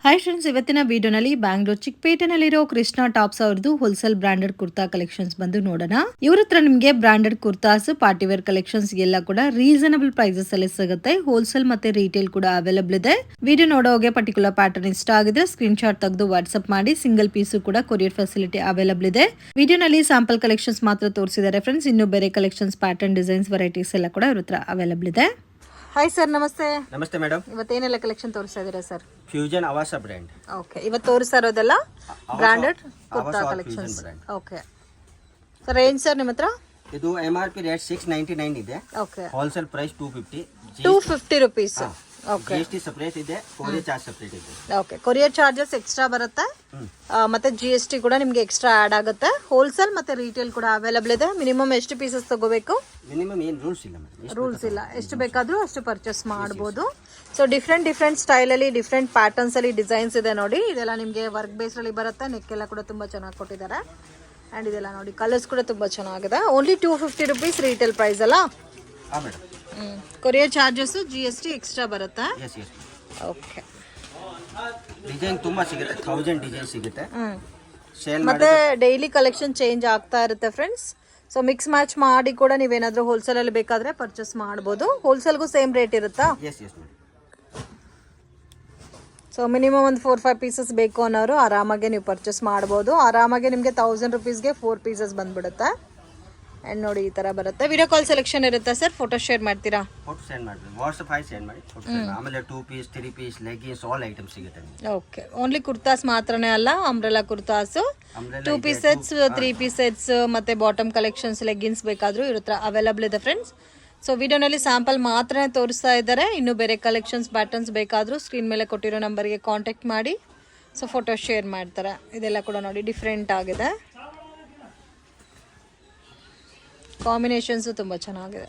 Hi friends, ಇವತ್ತಿನ ವಿಡಿಯೋನಲ್ಲಿ Bangalore ಚಿಕ್ಕಪೇಟೆನಲ್ಲಿರೋ Krishna tops ಅವ್ರದ್ದು ಹೋಲ್ಸೇಲ್ ಬ್ರಾಂಡೆಡ್ ಕುರ್ತಾ ಕಲೆಕ್ಷನ್ಸ್ ಬಂದು ನೋಡೋಣ. ಇವ್ರ ಹತ್ರ ನಿಮಗೆ ಬ್ರಾಂಡೆಡ್ ಕುರ್ತಾಸ್, ಪಾರ್ಟಿವೇರ್ ಕಲೆಕ್ಷನ್ಸ್ ಎಲ್ಲ ಕೂಡ ರೀಸನಬಲ್ ಪ್ರೈಸಸ್ ಅಲ್ಲಿ ಸಿಗುತ್ತೆ. ಹೋಲ್ಸೇಲ್ ಮತ್ತೆ ರೀಟೇಲ್ ಕೂಡ ಅವೈಲೇಬಲ್ ಇದೆ. ವಿಡಿಯೋ ನೋಡೋಗೆ ಪರ್ಟಿಕ್ಯುಲರ್ ಪ್ಯಾಟರ್ನ್ ಇಷ್ಟ ಆಗಿದ್ರೆ ಸ್ಕ್ರೀನ್ ಶಾಟ್ ತೆಗೆದು ವಾಟ್ಸ್ಆಪ್ ಮಾಡಿ. ಸಿಂಗಲ್ ಪೀಸ್ ಕೂಡ ಕೊರಿಯರ್ ಫೆಸಿಲಿಟಿ ಅವೈಲೇಬಲ್ ಇದೆ. ವಿಡಿಯೋನಲ್ಲಿ ಸ್ಯಾಂಪಲ್ ಕಲೆಕ್ಷನ್ಸ್ ಮಾತ್ರ ತೋರಿಸಿದ್ದಾರೆ ಫ್ರೆಂಡ್ಸ್. ಇನ್ನು ಬೇರೆ ಕಲೆಕ್ಷನ್ಸ್, ಪ್ಯಾಟರ್ನ್, ಡಿಸೈನ್ಸ್, ವೆರೈಟೀಸ್ ಎಲ್ಲ ಕೂಡ ಇವ್ರ ಹತ್ರ ಅವೈಲೇಬಲ್ ಇದೆ. ಹಾಯ್ ಸರ್, ನಮಸ್ತೆ. ನಮಸ್ತೆ ಮೇಡಮ್. ಇವತ್ತೇನೆಲ್ಲ ಕಲೆಕ್ಷನ್ ತೋರಿಸ್ತಾ ಇದ್ದೀರಾ sir? Fusion Aavasa brand. Okay, ಇವತ್ತು ತೋರಿಸ್ತಾ ಇರೋದೆಲ್ಲ branded kurta collections. Okay sir, range sir ನಿಮ್ಮ ಹತ್ರ? ಇದು MRP ರೇಟ್ 699 ಇದೆ. Okay, wholesale price 250 rupees. Okay, GST separate ಇದೆ, ಕೊರಿಯರ್ ಚಾರ್ಜ್ ಸಪರೇಟ್ ಇದೆ. ಓಕೆ, ಕೊರಿಯರ್ ಚಾರ್ಜಸ್ ಎಕ್ಸ್ಟ್ರಾ ಬರುತ್ತೆ, ಮತ್ತೆ GST ಕೂಡ ನಿಮಗೆ ಎಕ್ಸ್ಟ್ರಾ ಆಡ್ ಆಗುತ್ತೆ. ಹೋಲ್ಸೇಲ್ ಮತ್ತೆ ರೀಟೇಲ್ ಕೂಡ ಅವೈಲೇಬಲ್ ಇದೆ. ಮಿನಿಮಮ್ ಎಷ್ಟು ಪೀಸಸ್ ತಗೋಬೇಕು? ಮಿನಿಮಮ್ ಏನು ರೂಲ್ಸ್ ಇಲ್ಲ ಮೇಡಮ್, ರೂಲ್ಸ್ ಇಲ್ಲ, ಎಷ್ಟು ಬೇಕಾದ್ರೂ ಅಷ್ಟು ಪರ್ಚೇಸ್ ಮಾಡಬಹುದು. ಸೊ ಡಿಫ್ರೆಂಟ್ ಸ್ಟೈಲ್ ಅಲ್ಲಿ, ಡಿಫ್ರೆಂಟ್ ಪ್ಯಾಟರ್ನ್ಸ್ ಅಲ್ಲಿ ಡಿಸೈನ್ಸ್ ಇದೆ ನೋಡಿ. ಇದೆಲ್ಲ ನಿಮಗೆ ವರ್ಕ್ ಬೇಸ್ ಅಲ್ಲಿ ಬರುತ್ತೆ. ನೆಕ್ ಎಲ್ಲ ಕೂಡ ತುಂಬಾ ಚೆನ್ನಾಗಿ ಕೊಟ್ಟಿದ್ದಾರೆ. ಅಂಡ್ ಇದೆಲ್ಲ ನೋಡಿ, ಕಲರ್ಸ್ ಕೂಡ ತುಂಬಾ ಚೆನ್ನಾಗಿದೆ. ಓನ್ಲಿ 250 ರುಪೀಸ್ ರೀಟೇಲ್ ಪ್ರೈಸ್ ಅಲ್ಲ? ಕೊರಿಯರ್ ಚಾರ್ಜಸ್, GST ಎಕ್ಸ್ಟ್ರಾ ಬರುತ್ತೆ. ಓಕೆ, ಡಿಸೈನ್ ತುಂಬಾ ಸಿಗುತ್ತೆ, 1000 ಡಿಸೈನ್ ಸಿಗುತ್ತೆ. ಮತ್ತೆ ಡೈಲಿ ಕಲೆಕ್ಷನ್ ಚೇಂಜ್ ಆಗ್ತಾ ಇರುತ್ತೆ ಫ್ರೆಂಡ್ಸ್. ಸೊ ಮಿಕ್ಸ್ ಮ್ಯಾಚ್ ಮಾಡಿ ಕೂಡ ನೀವೇನಾದ್ರೂ ಹೋಲ್ಸೇಲ್ ಅಲ್ಲಿ ಬೇಕಾದ್ರೆ ಪರ್ಚೇಸ್ ಮಾಡಬಹುದು. ಹೋಲ್ಸೇಲ್ಗೂ ಸೇಮ್ ರೇಟ್ ಇರುತ್ತಾ? ಸೊ ಮಿನಿಮಮ್ ಒಂದು 4-5 ಪೀಸಸ್ ಬೇಕು ಅನ್ನೋರು ಆರಾಮಾಗಿ ನೀವು ಪರ್ಚೇಸ್ ಮಾಡ್ಬೋದು. ಆರಾಮಾಗಿ ನಿಮಗೆ 1000 ರುಪೀಸ್ಗೆ 4 ಪೀಸಸ್ ಬಂದ್ಬಿಡುತ್ತೆ. ಆ್ಯಂಡ್ ನೋಡಿ, ಈ ಥರ ಬರುತ್ತೆ. ವಿಡಿಯೋ ಕಾಲ್ ಸೆಲೆಕ್ಷನ್ ಇರುತ್ತೆ ಸರ್. ಫೋಟೋ ಶೇರ್ ಮಾಡ್ತೀರಾ? ಫೋಟೋ ಸೆಂಡ್ ಮಾಡಿ, ವಾಟ್ಸ್ಆಪ್ ಆಗಿ ಸೆಂಡ್ ಮಾಡಿ. ಆಮೇಲೆ 2 piece, 3 piece, leggings all items ಸಿಗುತ್ತೆ. ಓಕೆ, ಓನ್ಲಿ ಕುರ್ತಾಸ್ ಮಾತ್ರನೇ ಅಲ್ಲ, umbrella kurtas, 2 piece sets, 3 piece sets, ಮತ್ತೆ ಬಾಟಮ್ ಕಲೆಕ್ಷನ್ಸ್, ಲೆಗಿನ್ಸ್ ಬೇಕಾದರೂ ಇವ್ರ ಹತ್ರ ಅವೈಲೇಬಲ್ ಇದೆ ಫ್ರೆಂಡ್ಸ್. ಸೊ ವಿಡಿಯೋನಲ್ಲಿ ಸ್ಯಾಂಪಲ್ ಮಾತ್ರನೇ ತೋರಿಸ್ತಾ ಇದ್ದಾರೆ. ಇನ್ನು ಬೇರೆ ಕಲೆಕ್ಷನ್ಸ್, ಪ್ಯಾಟರ್ನ್ಸ್ ಬೇಕಾದರೂ ಸ್ಕ್ರೀನ್ ಮೇಲೆ ಕೊಟ್ಟಿರೋ ನಂಬರ್ಗೆ ಕಾಂಟ್ಯಾಕ್ಟ್ ಮಾಡಿ. ಸೊ ಫೋಟೋ ಶೇರ್ ಮಾಡ್ತಾರೆ. ಇದೆಲ್ಲ ಕೂಡ ನೋಡಿ ಡಿಫ್ರೆಂಟ್ ಆಗಿದೆ. ಕಾಂಬಿನೇಷನ್ಸು ತುಂಬ ಚೆನ್ನಾಗಿದೆ.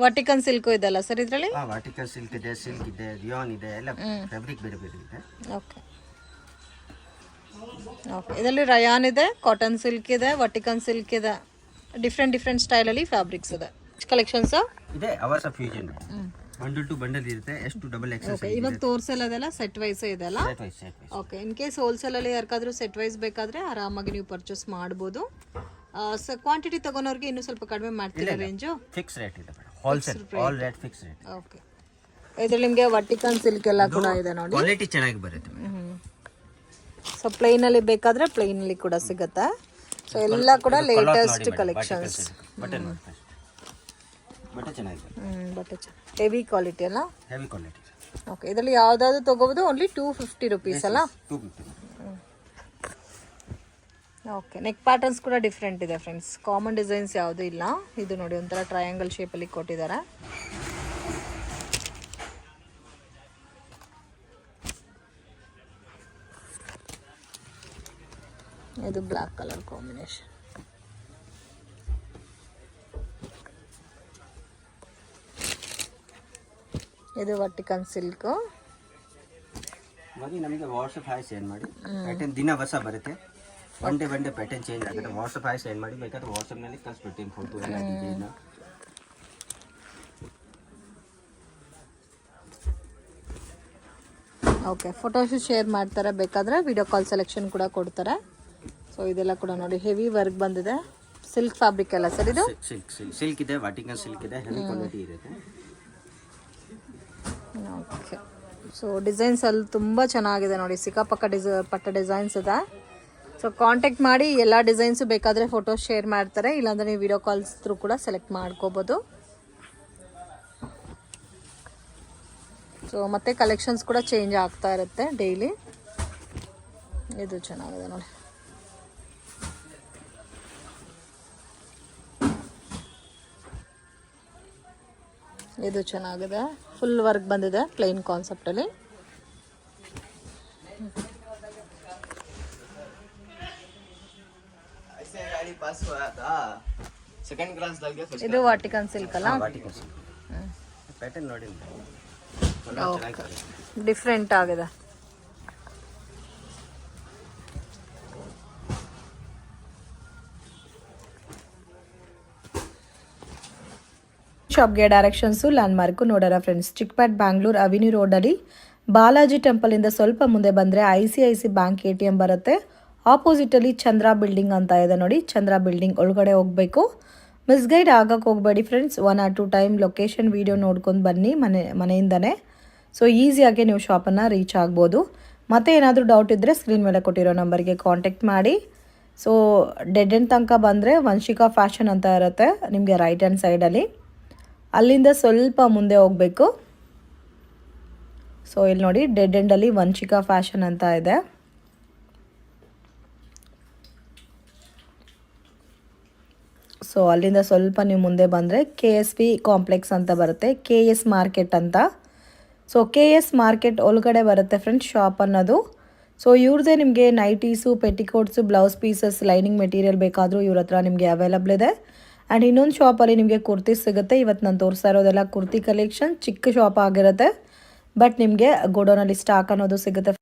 ವರ್ಟಿಕನ್ ಸಿಲ್ಕು ಇದೆಲ್ಲ ಸರ್ ಇದರಲ್ಲಿ? ವರ್ಟಿಕಲ್ ಸಿಲ್ಕ್ ಇದೆ, ಸಿಲ್ಕ್ ಇದೆ, ರಿಯಾನ್ ಇದೆ, ಎಲ್ಲ ಫ್ಯಾಬ್ರಿಕ್ ಬೇರೆ ಬೇರೆ ಇದೆ. ಓಕೆ ಓಕೆ, ಇದರಲ್ಲಿ ರಯಾನ್ ಇದೆ, ಕಾಟನ್ ಸಿಲ್ಕ್ ಇದೆ, ವರ್ಟಿಕನ್ ಸಿಲ್ಕ್ ಇದೆ. ಡಿಫ್ರೆಂಟ್ ಸ್ಟೈಲಲ್ಲಿ ಫ್ಯಾಬ್ರಿಕ್ಸ್ ಇದೆ. ಕಲೆಕ್ಷನ್ಸ್ ಇದೆ. Ours of fusion bundle to bundle ಇರುತ್ತೆ. ಎಷ್ಟು ಡಬಲ್ ಎಕ್ಸೆಸ್. ಇವಾಗ ತೋರಿಸಲ್ಲ, ಸೆಟ್ ವೈಸ್ ಇದೆ ಅಲ್ಲ? ಓಕೆ, ಇನ್ ಕೇಸ್ ಹೋಲ್ಸೇಲ್ ಅಲ್ಲಿ ಯಾರಿಗಾದ್ರೂ ಸೆಟ್ ವೈಸ್ ಬೇಕಾದ್ರೆ ಆರಾಮಾಗಿ ನೀವು ಪರ್ಚೇಸ್ ಮಾಡಬಹುದು. ಕ್ವಾಂಟಿಟಿ ತಗೋನವ್ರಿಗೆ ಇನ್ನೂ ಸ್ವಲ್ಪ ಕಡಿಮೆ ಮಾಡ್ತೀರಾ ರೇಂಜು? ಫಿಕ್ಸ್ ರೇಟ್ ಇದೆ wholesale, all rate fix rate. Okay, ಇದ್ರಲ್ಲಿ ನಿಮಗೆ ವರ್ಟಿಕನ್ ಸಿಲ್ಕ್ ಎಲ್ಲ ಕೂಡ ಇದೆ ನೋಡಿ. ಕ್ವಾಲಿಟಿ ಚೆನ್ನಾಗಿ ಬರುತ್ತೆ. ಸೊ ಪ್ಲೈನ್ ಅಲ್ಲಿ ಬೇಕಾದ್ರೆ ಪ್ಲೈನ್ ಅಲ್ಲಿ ಕೂಡ ಸಿಗುತ್ತೆ. ಸೊ ಎಲ್ಲ ಕೂಡ ಲೇಟೆಸ್ಟ್ ಕಲೆಕ್ಷನ್ಸ್. ಬಟ್ಟೆ ಚೆನ್ನಾಗಿದೆ. ಬಟ್ಟೆ ಹೆವಿ ಕ್ವಾಲಿಟಿ ಅಲ್ಲ? Heavy quality. ಓಕೆ, ಇದರಲ್ಲಿ ಯಾವ್ದಾದ್ರು ತಗೋಬಹುದು. ಓನ್ಲಿ 250 ರುಪೀಸ್ ಅಲ್ಲ? 250. ಓಕೆ, ನೆಕ್ ಪ್ಯಾಟರ್ನ್ಸ್ ಕೂಡ ಡಿಫ್ರೆಂಟ್ ಇದೆ ಫ್ರೆಂಡ್ಸ್. ಕಾಮನ್ ಡಿಸೈನ್ಸ್ ಯಾವುದೂ ಇಲ್ಲ. ಇದು ನೋಡಿ, ಒಂಥರ ಟ್ರಯಾಂಗಲ್ ಶೇಪಲ್ಲಿ ಕೊಟ್ಟಿದ್ದಾರೆ. ಇದು ಬ್ಲ್ಯಾಕ್ ಕಲರ್ ಕಾಂಬಿನೇಷನ್. ಇದು ವರ್ಟಿಕನ್ ಸಿಲ್ಕ್. ನಮಗೆ ವಾಟ್ಸಪ್ ಹಾಯ್ ಸೆಂಡ್ ಮಾಡಿ. ಪ್ಯಾಟರ್ನ್ ದಿನ ಹೊಸ ಬರುತ್ತೆ. ಒನ್ ಡೇ ಪ್ಯಾಟರ್ನ್ ಚೇಂಜ್ ಆಗುತ್ತೆ. ವಾಟ್ಸಪ್ ಹಾಯ್ ಸೆಂಡ್ ಮಾಡಿ, ಬೇಕಾದ್ರೆ ವಾಟ್ಸಪ್ನಲ್ಲಿ ಕಳಿಸ್ಬಿಡ್ತೀನಿ ಫೋಟೋ ಎಲ್ಲ ಡಿಸೈನ್. ಓಕೆ, ಫೋಟೋಸ್ ಶೇರ್ ಮಾಡ್ತಾರೆ. ಬೇಕಾದರೆ ವಿಡಿಯೋ ಕಾಲ್ ಸೆಲೆಕ್ಷನ್ ಕೂಡ ಕೊಡ್ತಾರೆ. ಸೊ ಇದೆಲ್ಲ ಕೂಡ ನೋಡಿ, ಹೆವಿ ವರ್ಕ್ ಬಂದಿದೆ. ಸಿಲ್ಕ್ ಫ್ಯಾಬ್ರಿಕ್ ಎಲ್ಲ ಸರ್ ಇದು? ಸಿಲ್ಕ್ ಇದೆ, ವರ್ಟಿಕಲ್ ಸಿಲ್ಕ್ ಇದೆ, ಹೆವಿ ಕ್ವಾಲಿಟಿ ಇರುತ್ತೆ. ಓಕೆ, ಸೊ ಡಿಸೈನ್ಸ್ ಅಲ್ಲಿ ತುಂಬ ಚೆನ್ನಾಗಿದೆ ನೋಡಿ. ಪಟ್ಟ ಡಿಸೈನ್ಸ್ ಇದೆ. ಸೊ ಕಾಂಟ್ಯಾಕ್ಟ್ ಮಾಡಿ. ಎಲ್ಲ ಡಿಸೈನ್ಸು ಬೇಕಾದರೆ ಫೋಟೋ ಶೇರ್ ಮಾಡ್ತಾರೆ. ಇಲ್ಲಾಂದರೆ ನೀವು ವಿಡಿಯೋ ಕಾಲ್ಸ್ ಥ್ರೂ ಕೂಡ ಸೆಲೆಕ್ಟ್ ಮಾಡ್ಕೋಬೋದು. ಸೊ ಮತ್ತೆ ಕಲೆಕ್ಷನ್ಸ್ ಕೂಡ ಚೇಂಜ್ ಆಗ್ತಾ ಇರುತ್ತೆ ಡೈಲಿ. ಇದು ಚೆನ್ನಾಗಿದೆ ನೋಡಿ. ಇದು ಚೆನ್ನಾಗಿದೆ, ಫುಲ್ ವರ್ಕ್ ಬಂದಿದೆ ಪ್ಲೈನ್ ಕಾನ್ಸೆಪ್ಟಲ್ಲಿ. ಇದು ವರ್ಟಿಕನ್ ಸಿಲ್ಕ್ ಅಲ್ಲ? ಪ್ಯಾಟರ್ನ್ ನೋಡಿ, ಡಿಫ್ರೆಂಟ್ ಆಗಿದೆ. ಶಾಪ್ಗೆ ಡೈರೆಕ್ಷನ್ಸು ಲ್ಯಾಂಡ್ಮಾರ್ಕು ನೋಡೋಣ ಫ್ರೆಂಡ್ಸ್. ಚಿಕ್ಪೇಟ್ ಬ್ಯಾಂಗ್ಳೂರ್ ಅವಿನ್ಯೂ ರೋಡಲ್ಲಿ ಬಾಲಾಜಿ ಟೆಂಪಲಿಂದ ಸ್ವಲ್ಪ ಮುಂದೆ ಬಂದರೆ ICICI ಬ್ಯಾಂಕ್ ATM ಬರುತ್ತೆ. ಆಪೋಸಿಟಲ್ಲಿ ಚಂದ್ರ ಬಿಲ್ಡಿಂಗ್ ಅಂತ ಇದೆ ನೋಡಿ. ಚಂದ್ರ ಬಿಲ್ಡಿಂಗ್ ಒಳಗಡೆ ಹೋಗಬೇಕು. ಮಿಸ್ಗೈಡ್ ಆಗಕ್ಕೆ ಹೋಗಬೇಡಿ friends. 1 or 2 time location video ನೋಡ್ಕೊಂಡು ಬನ್ನಿ ಮನೆಯಿಂದನೇ. ಸೊ ಈಸಿಯಾಗಿ ನೀವು ಶಾಪನ್ನು ರೀಚ್ ಆಗ್ಬೋದು. ಮತ್ತೆ ಏನಾದರೂ ಡೌಟ್ ಇದ್ದರೆ ಸ್ಕ್ರೀನ್ ಮೇಲೆ ಕೊಟ್ಟಿರೋ ನಂಬರ್ಗೆ ಕಾಂಟ್ಯಾಕ್ಟ್ ಮಾಡಿ. ಸೊ ಡೆಡ್ ಎಂಡ್ ತನಕ ಬಂದರೆ ವಂಶಿಕಾ ಫ್ಯಾಷನ್ ಅಂತ ಇರುತ್ತೆ ನಿಮಗೆ ರೈಟ್ ಹ್ಯಾಂಡ್ ಸೈಡಲ್ಲಿ. ಅಲ್ಲಿಂದ ಸ್ವಲ್ಪ ಮುಂದೆ ಹೋಗಬೇಕು. ಸೊ ಇಲ್ಲಿ ನೋಡಿ ಡೆಡ್ ಎಂಡಲ್ಲಿ ವಂಶಿಕಾ ಫ್ಯಾಷನ್ ಅಂತ ಇದೆ. ಸೊ ಅಲ್ಲಿಂದ ಸ್ವಲ್ಪ ನೀವು ಮುಂದೆ ಬಂದರೆ KSP ಕಾಂಪ್ಲೆಕ್ಸ್ ಅಂತ ಬರುತ್ತೆ. KS ಮಾರ್ಕೆಟ್ ಅಂತ. ಸೊ KS ಮಾರ್ಕೆಟ್ ಒಳಗಡೆ ಬರುತ್ತೆ ಫ್ರೆಂಡ್ಸ್ ಶಾಪ್ ಅನ್ನೋದು. ಸೊ ಇವ್ರದ್ದೇ ನಿಮಗೆ nighties, petticoats, blouse pieces, lining material ಬೇಕಾದರೂ ಇವ್ರ ಹತ್ರ ನಿಮಗೆ ಅವೈಲಬಲ್ ಇದೆ. ಆ್ಯಂಡ್ ಇನ್ನೊಂದು ಶಾಪಲ್ಲಿ ನಿಮಗೆ ಕುರ್ತಿ ಸಿಗುತ್ತೆ. ಇವತ್ತು ನಾನು ತೋರಿಸ್ತಾ ಇರೋದೆಲ್ಲ ಕುರ್ತಿ ಕಲೆಕ್ಷನ್. ಚಿಕ್ಕ ಶಾಪ್ ಆಗಿರುತ್ತೆ ಬಟ್ ನಿಮಗೆ ಗೋಡೌನಲ್ಲಿ ಸ್ಟಾಕ್ ಅನ್ನೋದು ಸಿಗುತ್ತೆ.